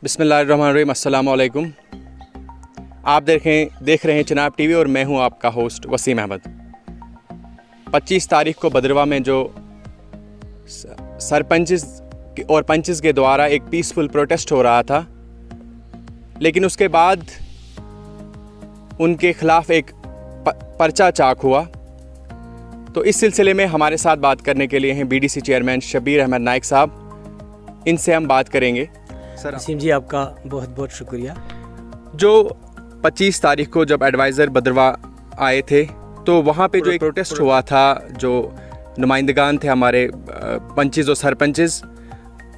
बिस्मिल्लाहिर्रहमानिर्रहीम, अस्सलाम वालेकुम। आप देख रहे हैं चिनाब टीवी और मैं हूं आपका होस्ट वसीम अहमद। 25 तारीख को भद्रवा में जो सरपंचेस और पंचेस के द्वारा एक पीसफुल प्रोटेस्ट हो रहा था, लेकिन उसके बाद उनके ख़िलाफ़ एक पर्चा चाक हुआ। तो इस सिलसिले में हमारे साथ बात करने के लिए हैं बीडीसी चेयरमैन शब्बीर अहमद नाइक साहब। इनसे हम बात करेंगे। सर वसीम जी, आपका बहुत बहुत शुक्रिया। जो 25 तारीख को जब एडवाइज़र भद्रवा आए थे तो वहाँ पे जो एक प्रोटेस्ट हुआ था, जो नुमाइंदगान थे हमारे पंचेस और सरपंचेस,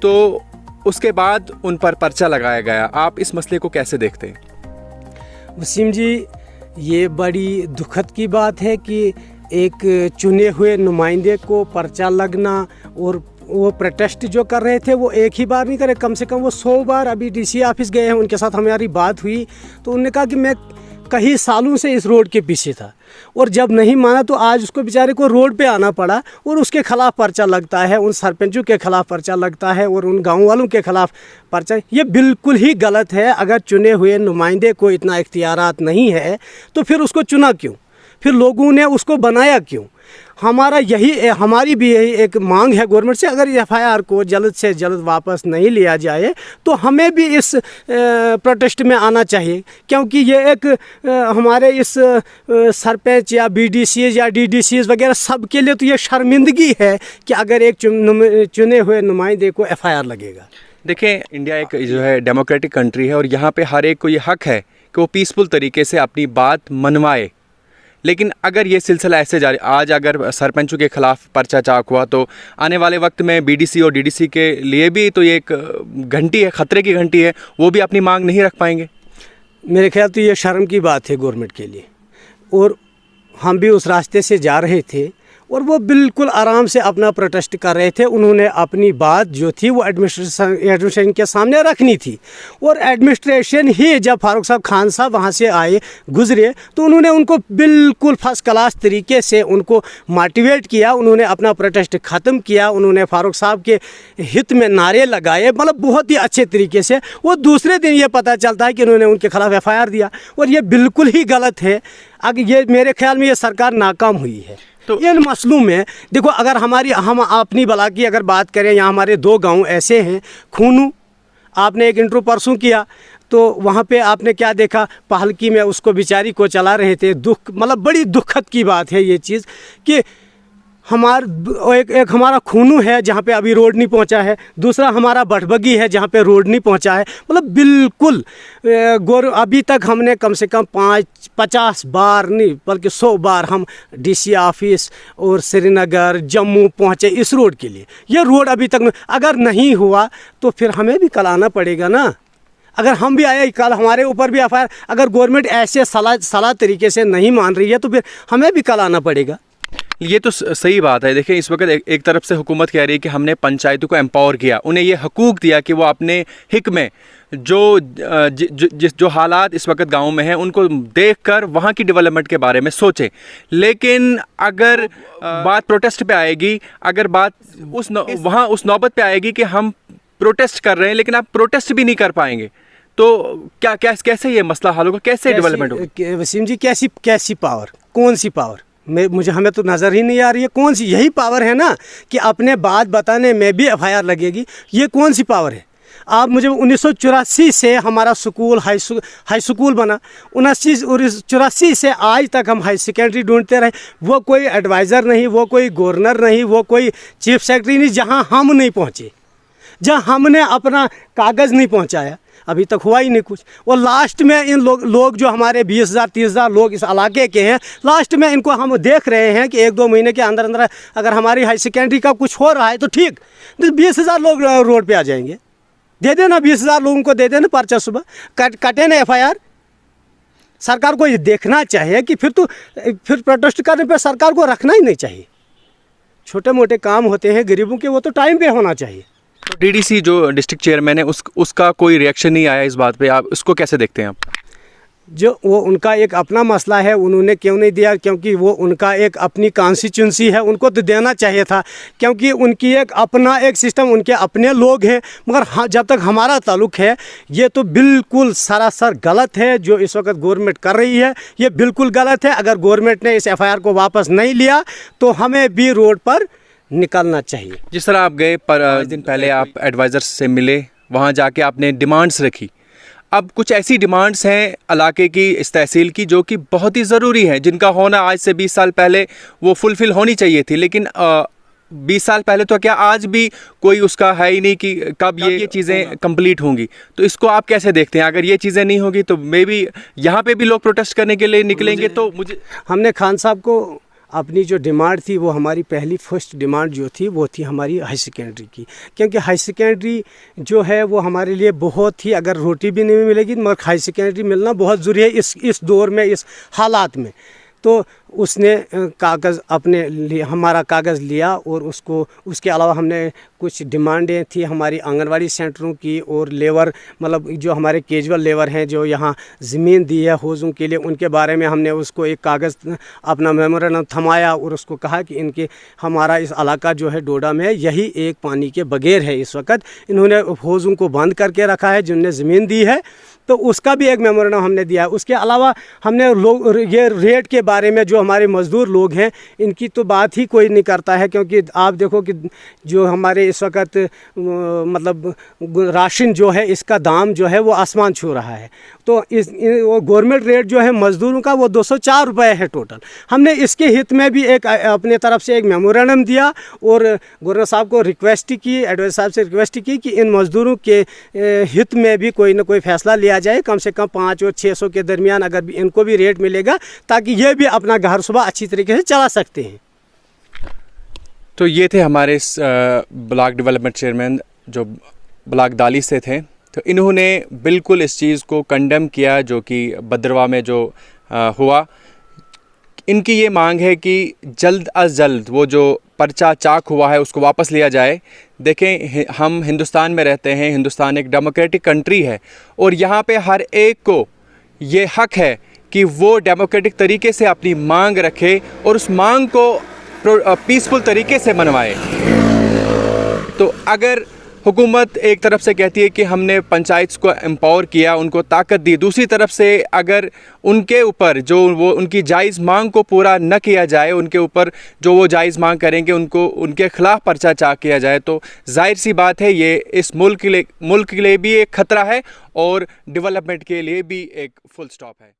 तो उसके बाद उन पर पर्चा लगाया गया। आप इस मसले को कैसे देखते हैं? वसीम जी, ये बड़ी दुखद की बात है कि एक चुने हुए नुमाइंदे को पर्चा लगना, और वो प्रोटेस्ट जो कर रहे थे वो एक ही बार नहीं करे, कम से कम वो 100 बार। अभी डीसी ऑफिस गए हैं, उनके साथ हमारी बात हुई तो उन्होंने कहा कि मैं कई सालों से इस रोड के पीछे था, और जब नहीं माना तो आज उसको बेचारे को रोड पे आना पड़ा और उसके खिलाफ पर्चा लगता है, उन सरपंचों के खिलाफ पर्चा लगता है और उन गांव वालों के खिलाफ पर्चा। ये बिल्कुल ही गलत है। अगर चुने हुए नुमाइंदे को इतना इख्तियारात नहीं है तो फिर उसको चुना क्यों, फिर लोगों ने उसको बनाया क्यों? हमारी भी यही एक मांग है गवर्नमेंट से, अगर एफआईआर को जल्द से जल्द वापस नहीं लिया जाए तो हमें भी इस प्रोटेस्ट में आना चाहिए, क्योंकि ये एक हमारे इस सरपंच या बीडीसी या डीडीसी वगैरह सब के लिए तो ये शर्मिंदगी है कि अगर एक चुने हुए नुमाइंदे को एफआईआर लगेगा। देखें, इंडिया एक जो है डेमोक्रेटिक कंट्री है और यहाँ पे हर एक को ये हक है कि वो पीसफुल तरीके से अपनी बात मनवाए। लेकिन अगर ये सिलसिला ऐसे जारी, आज अगर सरपंचों के ख़िलाफ़ पर्चा चाक हुआ तो आने वाले वक्त में बीडीसी और डीडीसी के लिए भी तो ये एक घंटी है, ख़तरे की घंटी है। वो भी अपनी मांग नहीं रख पाएंगे। मेरे ख्याल तो ये शर्म की बात है गवर्नमेंट के लिए, और हम भी उस रास्ते से जा रहे थे और वो बिल्कुल आराम से अपना प्रोटेस्ट कर रहे थे। उन्होंने अपनी बात जो थी वो एडमिनिस्ट्रेशन के सामने रखनी थी, और एडमिनिस्ट्रेशन ही जब फारूक साहब खान साहब वहाँ से आए गुजरे तो उन्होंने उनको बिल्कुल फर्स्ट क्लास तरीके से उनको मोटिवेट किया। उन्होंने अपना प्रोटेस्ट ख़त्म किया, उन्होंने फारूक साहब के हित में नारे लगाए, मतलब बहुत ही अच्छे तरीके से। वो दूसरे दिन ये पता चलता है कि उन्होंने उनके खिलाफ़ एफआईआर दिया, और ये बिल्कुल ही गलत है। अगर ये मेरे ख्याल में ये सरकार नाकाम हुई है। तो इन मसलों में देखो, अगर हम अपनी बला की अगर बात करें, यहाँ हमारे 2 गांव ऐसे हैं, खूनू, आपने एक इंटरव्यू परसों किया तो वहाँ पे आपने क्या देखा, पहलकी में उसको बेचारी को चला रहे थे। मतलब बड़ी दुखद की बात है ये चीज़ कि एक हमारा खूनू है जहाँ पे अभी रोड नहीं पहुँचा है, दूसरा हमारा बटबगी है जहाँ पे रोड नहीं पहुँचा है। मतलब बिल्कुल अभी तक हमने कम से कम 50 बार नहीं बल्कि 100 बार हम डीसी ऑफिस और श्रीनगर जम्मू पहुँचे इस रोड के लिए। ये रोड अभी तक अगर नहीं हुआ तो फिर हमें भी कल आना पड़ेगा ना। अगर हम भी आए कल, हमारे ऊपर भी एफआईआर, अगर गवर्नमेंट ऐसे सलाह तरीके से नहीं मान रही है तो फिर हमें भी कल आना पड़ेगा। ये तो सही बात है। देखिए, इस वक्त एक तरफ से हुकूमत कह रही है कि हमने पंचायतों को एम्पावर किया, उन्हें ये हकूक़ दिया कि वो अपने हिक में जो हालात इस वक्त गाँव में हैं उनको देखकर वहाँ की डेवलपमेंट के बारे में सोचें। लेकिन अगर बात प्रोटेस्ट पे आएगी, अगर बात वहाँ उस नौबत पे आएगी कि हम प्रोटेस्ट कर रहे हैं लेकिन आप प्रोटेस्ट भी नहीं कर पाएंगे, तो कैसे ये मसला हल होगा, कैसे डेवलपमेंट होगा? वसीम जी, कैसी पावर, कौन सी पावर हमें तो नज़र ही नहीं आ रही है। कौन सी, यही पावर है ना कि अपने बात बताने में भी एफआईआर लगेगी। ये कौन सी पावर है? आप मुझे 1984 से हमारा स्कूल हाई स्कूल बना, 1984 से आज तक हम हाई सेकेंडरी ढूंढते रहे। वो कोई एडवाइज़र नहीं, वो कोई गवर्नर नहीं, वो कोई चीफ सेक्रेटरी नहीं, जहाँ हम नहीं पहुँचे, जहाँ हमने अपना कागज़ नहीं पहुँचाया, अभी तक हुआ ही नहीं कुछ। और लास्ट में इन लोग जो हमारे 20,000-30,000 लोग इस इलाके के हैं, लास्ट में इनको हम देख रहे हैं कि 1-2 महीने के अंदर अंदर अगर हमारी हाई सेकेंडरी का कुछ हो रहा है तो ठीक, 20,000 लोग रोड पे आ जाएंगे। दे देना 20,000 लोगों को, दे देना पर्चा, सुबह कटे ना एफआईआर। सरकार को ये देखना चाहिए कि फिर प्रोटेस्ट करने पर सरकार को रखना ही नहीं चाहिए। छोटे मोटे काम होते हैं गरीबों के, वो तो टाइम पे होना चाहिए। तो डीडीसी जो डिस्ट्रिक्ट चेयरमैन है उसका कोई रिएक्शन नहीं आया इस बात पे, आप उसको कैसे देखते हैं? आप जो वो उनका एक अपना मसला है, उन्होंने क्यों नहीं दिया? क्योंकि वो उनका एक अपनी कॉन्स्टिट्यूंसी है, उनको तो देना चाहिए था, क्योंकि उनकी एक अपना एक सिस्टम, उनके अपने लोग हैं। मगर हाँ, जब तक हमारा ताल्लुक है, ये तो बिल्कुल सरासर गलत है जो इस वक्त गवर्नमेंट कर रही है, ये बिल्कुल गलत है। अगर गवर्नमेंट ने इस FIR को वापस नहीं लिया तो हमें भी रोड पर निकलना चाहिए। जिस तरह आप गए 5 दिन पहले, आप एडवाइज़र से मिले, वहाँ जाके आपने डिमांड्स रखी। अब कुछ ऐसी डिमांड्स हैं इलाके की, इस तहसील की, जो कि बहुत ही ज़रूरी हैं, जिनका होना आज से 20 साल पहले वो फुलफ़िल होनी चाहिए थी। लेकिन 20 साल पहले तो क्या, आज भी कोई उसका है ही नहीं कि कब ये चीज़ें कंप्लीट होंगी। तो इसको आप कैसे देखते हैं? अगर ये चीज़ें नहीं होगी तो मे बी यहाँ पे भी लोग प्रोटेस्ट करने के लिए निकलेंगे। तो हमने खान साहब को अपनी जो डिमांड थी, वो हमारी पहली फर्स्ट डिमांड जो थी वो थी हमारी हाई सेकेंडरी की, क्योंकि हाई सेकेंडरी जो है वो हमारे लिए बहुत ही, अगर रोटी भी नहीं मिलेगी मगर हाई सेकेंडरी मिलना बहुत ज़रूरी है इस दौर में, इस हालात में। तो उसने कागज़ अपने लिए, हमारा कागज़ लिया, और उसके अलावा हमने कुछ डिमांडें थी हमारी आंगनवाड़ी सेंटरों की, और लेबर, मतलब जो हमारे कैजुअल लेबर हैं जो यहाँ ज़मीन दी है हौज़ों के लिए, उनके बारे में हमने उसको एक कागज़, अपना मेमोरेंडम थमाया और उसको कहा कि इनके, हमारा इस इलाका जो है डोडा में, यही एक पानी के बगैर है इस वक्त। इन्होंने हौज़ों को बंद करके रखा है जिनने ज़मीन दी है, तो उसका भी एक मेमोरेंडम हमने दिया है। उसके अलावा हमने लोग, ये रेट के बारे में, जो हमारे मज़दूर लोग हैं इनकी तो बात ही कोई नहीं करता है, क्योंकि आप देखो कि जो हमारे इस वक्त मतलब राशन जो है, इसका दाम जो है वो आसमान छू रहा है। तो वो गवर्नमेंट रेट जो है मज़दूरों का वो 204 रुपये है टोटल। हमने इसके हित में भी एक अपने तरफ से एक मेमोरेंडम दिया, और गवर्नर साहब को रिक्वेस्ट की, एडवाइजर साहब से रिक्वेस्ट की कि इन मज़दूरों के हित में भी कोई ना कोई फ़ैसला लिया जाए, कम से कम 5 और 600 के दरमियान अगर भी इनको भी रेट मिलेगा, ताकि ये भी अपना घर सुबह अच्छी तरीके से चला सकते हैं। तो ये थे हमारे इस ब्लॉक डेवलपमेंट चेयरमैन जो ब्लॉक दाली से थे। तो इन्होंने बिल्कुल इस चीज़ को कंडेम किया जो कि भद्रवाह में जो हुआ। इनकी ये मांग है कि जल्द अज जल्द वो जो पर्चा चाक हुआ है उसको वापस लिया जाए। देखें, हम हिंदुस्तान में रहते हैं, हिंदुस्तान एक डेमोक्रेटिक कंट्री है, और यहाँ पे हर एक को ये हक है कि वो डेमोक्रेटिक तरीके से अपनी मांग रखे और उस मांग को पीसफुल तरीके से मनवाए। तो अगर हुकूमत एक तरफ से कहती है कि हमने पंचायत को एम्पावर किया, उनको ताकत दी, दूसरी तरफ से अगर उनके ऊपर जो वो उनकी जायज़ मांग को पूरा न किया जाए, उनके ऊपर जो वो जायज़ मांग करेंगे उनको उनके ख़िलाफ़ पर्चा चाक किया जाए, तो जाहिर सी बात है ये इस मुल्क के लिए भी एक ख़तरा है और डेवलपमेंट के लिए भी एक फुल स्टॉप है।